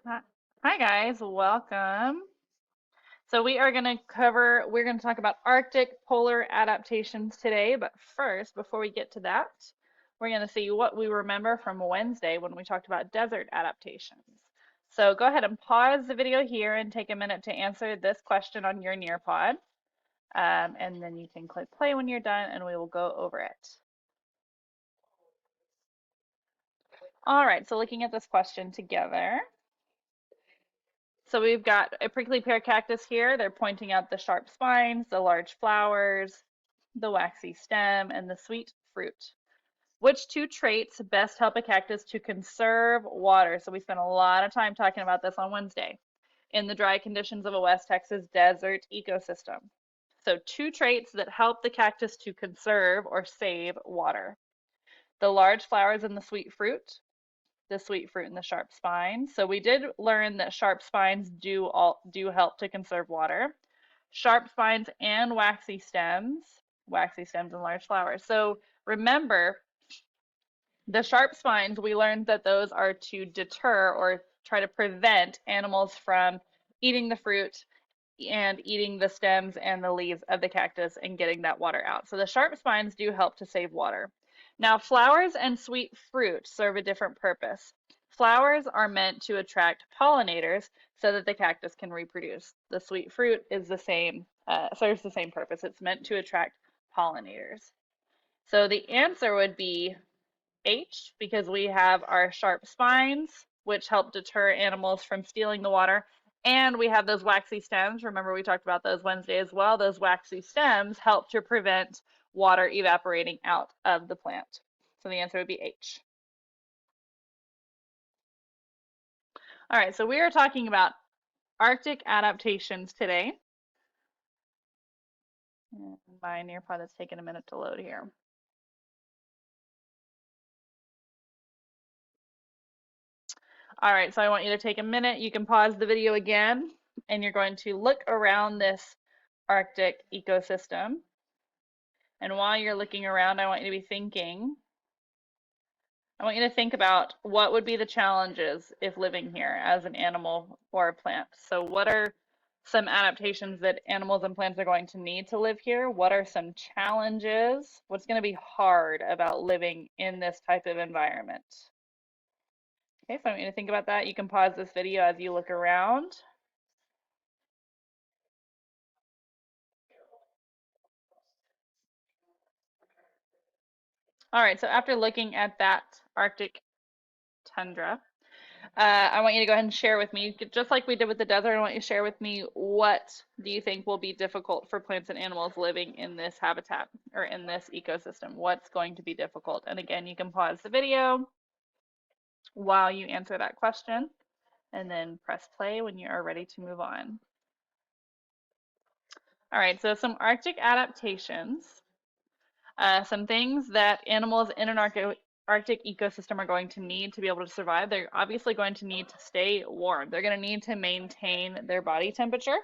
Hi, hi guys, welcome. So we're going to talk about Arctic polar adaptations today, but first, before we get to that, we're going to see what we remember from Wednesday when we talked about desert adaptations. So go ahead and pause the video here and take a minute to answer this question on your Nearpod. And then you can click play when you're done and we will go over it. All right, so looking at this question together. So we've got a prickly pear cactus here. They're pointing out the sharp spines, the large flowers, the waxy stem, and the sweet fruit. Which two traits best help a cactus to conserve water? So we spent a lot of time talking about this on Wednesday in the dry conditions of a West Texas desert ecosystem. So two traits that help the cactus to conserve or save water. The large flowers and the sweet fruit and the sharp spines. So we did learn that sharp spines do help to conserve water. Sharp spines and waxy stems and large flowers. So remember, the sharp spines, we learned that those are to deter or try to prevent animals from eating the fruit and eating the stems and the leaves of the cactus and getting that water out. So the sharp spines do help to save water. Now, flowers and sweet fruit serve a different purpose. Flowers are meant to attract pollinators so that the cactus can reproduce. The sweet fruit is serves the same purpose. It's meant to attract pollinators. So the answer would be H, because we have our sharp spines, which help deter animals from stealing the water, and we have those waxy stems. Remember, we talked about those Wednesday as well. Those waxy stems help to prevent water evaporating out of the plant. So the answer would be H. All right, so we are talking about Arctic adaptations today. And my Nearpod is taking a minute to load here. All right, so I want you to take a minute. You can pause the video again, and you're going to look around this Arctic ecosystem. And while you're looking around, I want you to think about what would be the challenges if living here as an animal or a plant. So what are some adaptations that animals and plants are going to need to live here? What are some challenges? What's going to be hard about living in this type of environment? Okay, so I want you to think about that. You can pause this video as you look around. All right, so after looking at that Arctic tundra, I want you to go ahead and share with me, just like we did with the desert, I want you to share with me what do you think will be difficult for plants and animals living in this habitat or in this ecosystem? What's going to be difficult? And again, you can pause the video while you answer that question and then press play when you are ready to move on. All right, so some Arctic adaptations. Some things that animals in an Arctic ecosystem are going to need to be able to survive. They're obviously going to need to stay warm. They're going to need to maintain their body temperature.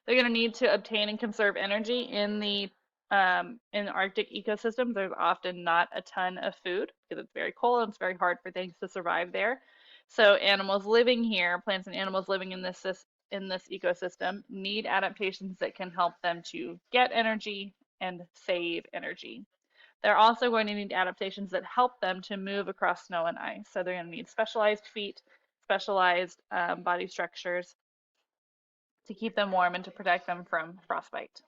They're going to need to obtain and conserve energy in Arctic ecosystems. There's often not a ton of food because it's very cold and it's very hard for things to survive there. So animals living here, plants and animals living in this ecosystem, need adaptations that can help them to get energy and save energy. They're also going to need adaptations that help them to move across snow and ice. So they're going to need specialized feet, specialized body structures to keep them warm and to protect them from frostbite.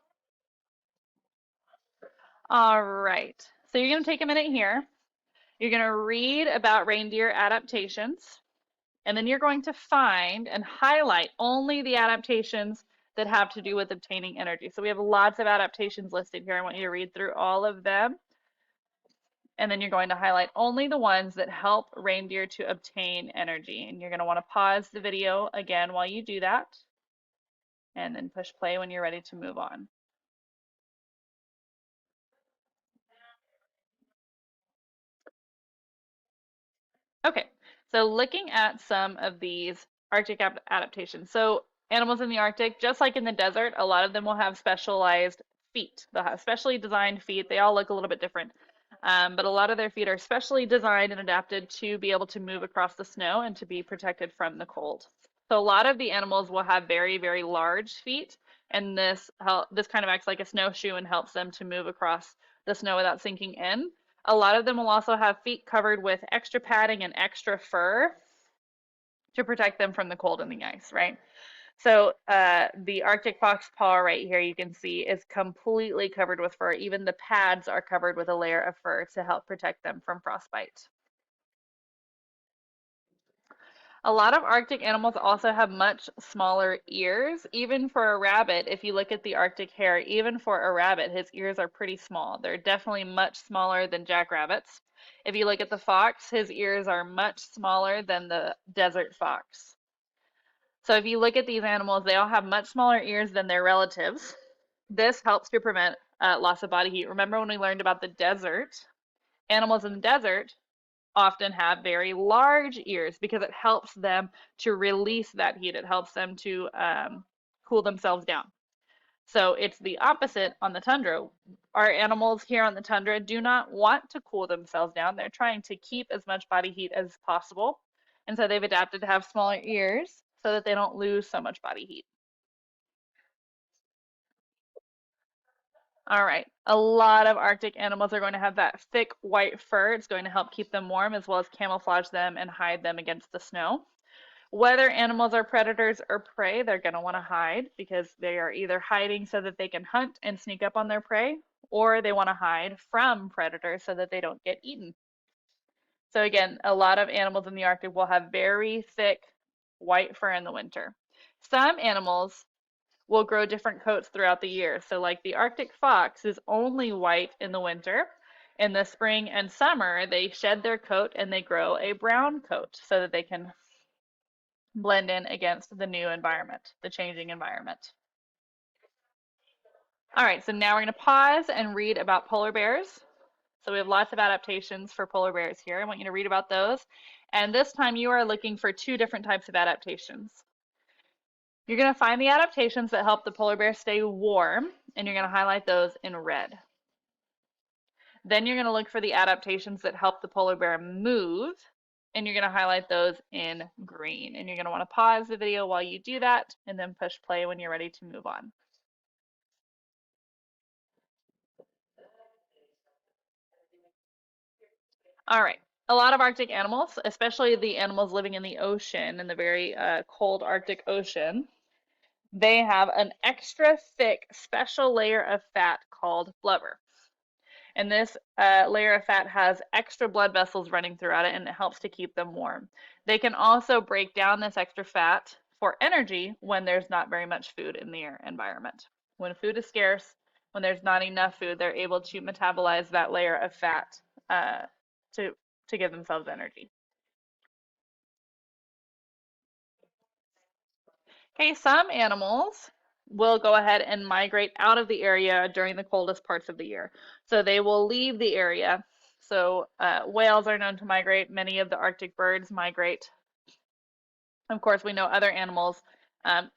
All right, so you're going to take a minute here. You're going to read about reindeer adaptations, and then you're going to find and highlight only the adaptations that have to do with obtaining energy. So we have lots of adaptations listed here. I want you to read through all of them. And then you're going to highlight only the ones that help reindeer to obtain energy. And you're going to want to pause the video again while you do that. And then push play when you're ready to move on. Okay, so looking at some of these Arctic adaptations. So animals in the Arctic, just like in the desert, a lot of them will have specialized feet. They'll have specially designed feet. They all look a little bit different. But a lot of their feet are specially designed and adapted to be able to move across the snow and to be protected from the cold. So a lot of the animals will have very, very large feet, and this kind of acts like a snowshoe and helps them to move across the snow without sinking in. A lot of them will also have feet covered with extra padding and extra fur to protect them from the cold and the ice, right? So the Arctic fox paw right here, you can see, is completely covered with fur. Even the pads are covered with a layer of fur to help protect them from frostbite. A lot of Arctic animals also have much smaller ears. Even for a rabbit, if you look at the Arctic hare, even for a rabbit, his ears are pretty small. They're definitely much smaller than jackrabbits. If you look at the fox, his ears are much smaller than the desert fox. So if you look at these animals, they all have much smaller ears than their relatives. This helps to prevent loss of body heat. Remember when we learned about the desert? Animals in the desert often have very large ears because it helps them to release that heat. It helps them to cool themselves down. So it's the opposite on the tundra. Our animals here on the tundra do not want to cool themselves down. They're trying to keep as much body heat as possible. And so they've adapted to have smaller ears so that they don't lose so much body heat. All right, a lot of Arctic animals are going to have that thick white fur. It's going to help keep them warm as well as camouflage them and hide them against the snow. Whether animals are predators or prey, they're going to want to hide because they are either hiding so that they can hunt and sneak up on their prey, or they want to hide from predators so that they don't get eaten. So again, a lot of animals in the Arctic will have very thick white fur in the winter. Some animals will grow different coats throughout the year. So like the Arctic fox is only white in the winter. In the spring and summer, they shed their coat and they grow a brown coat so that they can blend in against the new environment, the changing environment. All right, so now we're going to pause and read about polar bears. So we have lots of adaptations for polar bears here. I want you to read about those. And this time you are looking for two different types of adaptations. You're going to find the adaptations that help the polar bear stay warm, and you're going to highlight those in red. Then you're going to look for the adaptations that help the polar bear move, and you're going to highlight those in green. And you're going to want to pause the video while you do that, and then push play when you're ready to move on. All right. A lot of Arctic animals, especially the animals living in the ocean, in the very cold Arctic Ocean, they have an extra thick special layer of fat called blubber. And this layer of fat has extra blood vessels running throughout it, and it helps to keep them warm. They can also break down this extra fat for energy when there's not very much food in their environment. When food is scarce, when there's not enough food, they're able to metabolize that layer of fat uh, to, to give themselves energy. Okay, some animals will go ahead and migrate out of the area during the coldest parts of the year. So they will leave the area. So whales are known to migrate. Many of the Arctic birds migrate. Of course, we know other animals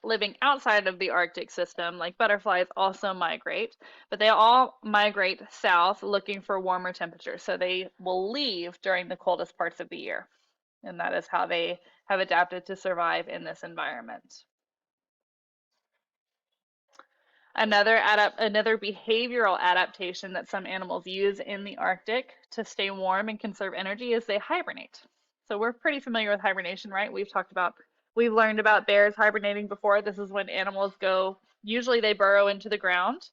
living outside of the Arctic system, like butterflies, also migrate, but they all migrate south looking for warmer temperatures. So they will leave during the coldest parts of the year. And that is how they have adapted to survive in this environment. Another behavioral adaptation that some animals use in the Arctic to stay warm and conserve energy is they hibernate. So we're pretty familiar with hibernation, right? We've learned about bears hibernating before. This is when animals go, usually they burrow into the ground,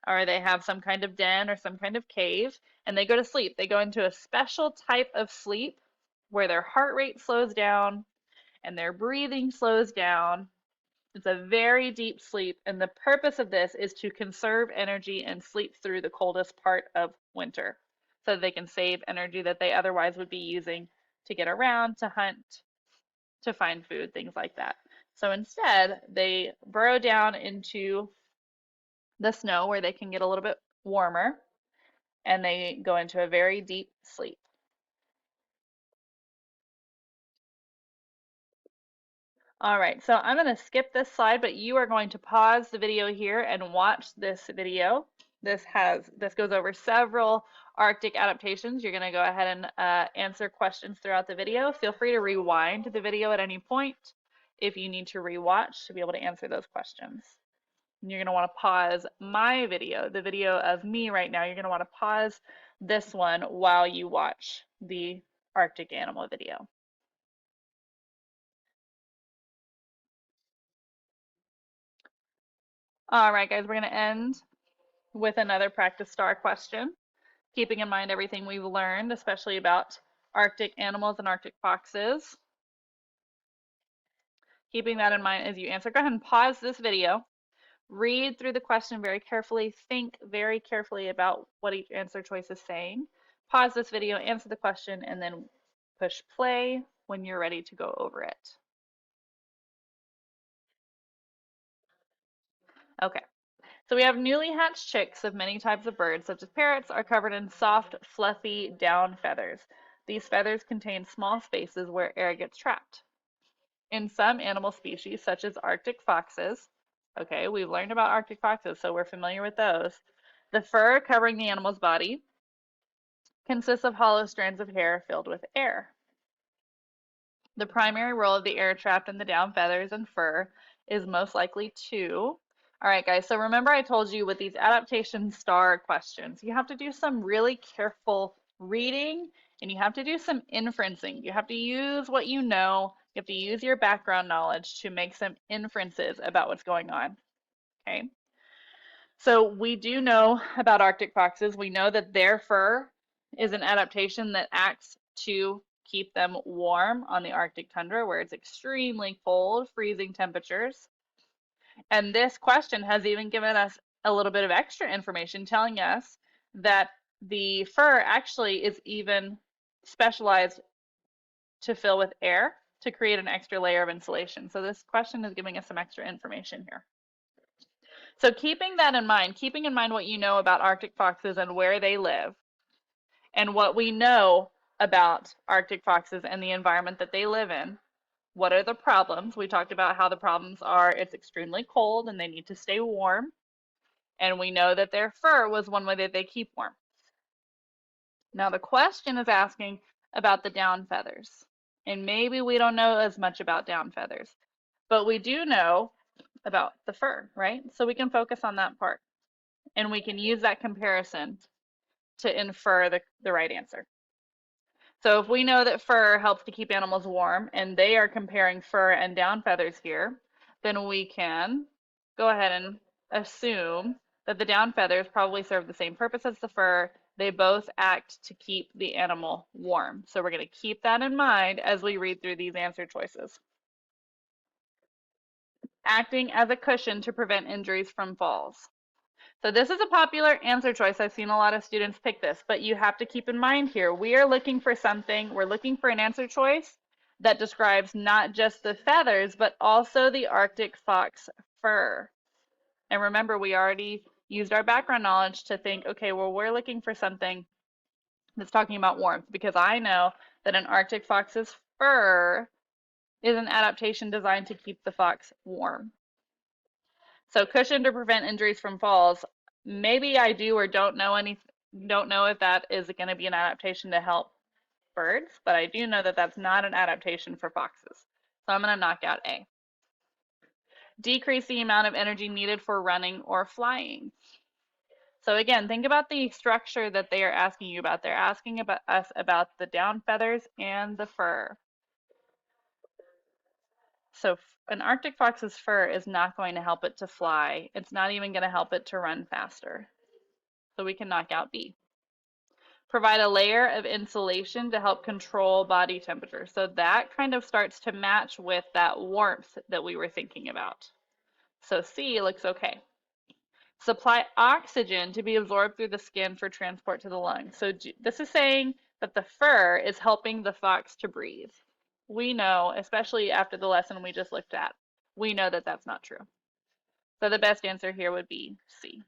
or they have some kind of den or some kind of cave, and they go to sleep. They go into a special type of sleep where their heart rate slows down and their breathing slows down. It's a very deep sleep, and the purpose of this is to conserve energy and sleep through the coldest part of winter so that they can save energy that they otherwise would be using to get around, to hunt, to find food, things like that. So instead, they burrow down into the snow where they can get a little bit warmer, and they go into a very deep sleep. All right, so I'm going to skip this slide, but you are going to pause the video here and watch this video. This goes over several Arctic adaptations. You're going to go ahead and answer questions throughout the video. Feel free to rewind the video at any point if you need to rewatch to be able to answer those questions. And you're going to want to pause my video, the video of me right now. You're going to want to pause this one while you watch the Arctic animal video. All right, guys, we're going to end with another practice star question, keeping in mind everything we've learned, especially about Arctic animals and Arctic foxes. Keeping that in mind as you answer, go ahead and pause this video. Read through the question very carefully. Think very carefully about what each answer choice is saying. Pause this video, answer the question, and then push play when you're ready to go over it. Okay, so we have newly hatched chicks of many types of birds, such as parrots, are covered in soft, fluffy down feathers. These feathers contain small spaces where air gets trapped. In some animal species, such as Arctic foxes, okay, we've learned about Arctic foxes, so we're familiar with those. The fur covering the animal's body consists of hollow strands of hair filled with air. The primary role of the air trapped in the down feathers and fur is most likely to. All right, guys, so remember I told you with these adaptation star questions, you have to do some really careful reading and you have to do some inferencing. You have to use what you know. You have to use your background knowledge to make some inferences about what's going on, okay? So we do know about Arctic foxes. We know that their fur is an adaptation that acts to keep them warm on the Arctic tundra where it's extremely cold, freezing temperatures. And this question has even given us a little bit of extra information telling us that the fur actually is even specialized to fill with air to create an extra layer of insulation. So this question is giving us some extra information here. So keeping that in mind, keeping in mind what you know about Arctic foxes and where they live, and what we know about Arctic foxes and the environment that they live in, what are the problems? We talked about how the problems are it's extremely cold and they need to stay warm. And we know that their fur was one way that they keep warm. Now the question is asking about the down feathers. And maybe we don't know as much about down feathers, but we do know about the fur, right? So we can focus on that part. And we can use that comparison to infer the right answer. So if we know that fur helps to keep animals warm, and they are comparing fur and down feathers here, then we can go ahead and assume that the down feathers probably serve the same purpose as the fur. They both act to keep the animal warm. So we're going to keep that in mind as we read through these answer choices. Acting as a cushion to prevent injuries from falls. So this is a popular answer choice. I've seen a lot of students pick this, but you have to keep in mind here, we are looking for something, we're looking for an answer choice that describes not just the feathers, but also the Arctic fox fur. And remember, we already used our background knowledge to think, okay, well, we're looking for something that's talking about warmth, because I know that an Arctic fox's fur is an adaptation designed to keep the fox warm. So cushion to prevent injuries from falls. Maybe I do or don't know if that is going to be an adaptation to help birds, but I do know that that's not an adaptation for foxes. So I'm going to knock out A. Decrease the amount of energy needed for running or flying. So again, think about the structure that they are asking you about. They're asking about us about the down feathers and the fur. So an Arctic fox's fur is not going to help it to fly. It's not even going to help it to run faster. So we can knock out B. Provide a layer of insulation to help control body temperature. So that kind of starts to match with that warmth that we were thinking about. So C looks okay. Supply oxygen to be absorbed through the skin for transport to the lungs. So this is saying that the fur is helping the fox to breathe. We know, especially after the lesson we just looked at, we know that that's not true. So the best answer here would be C.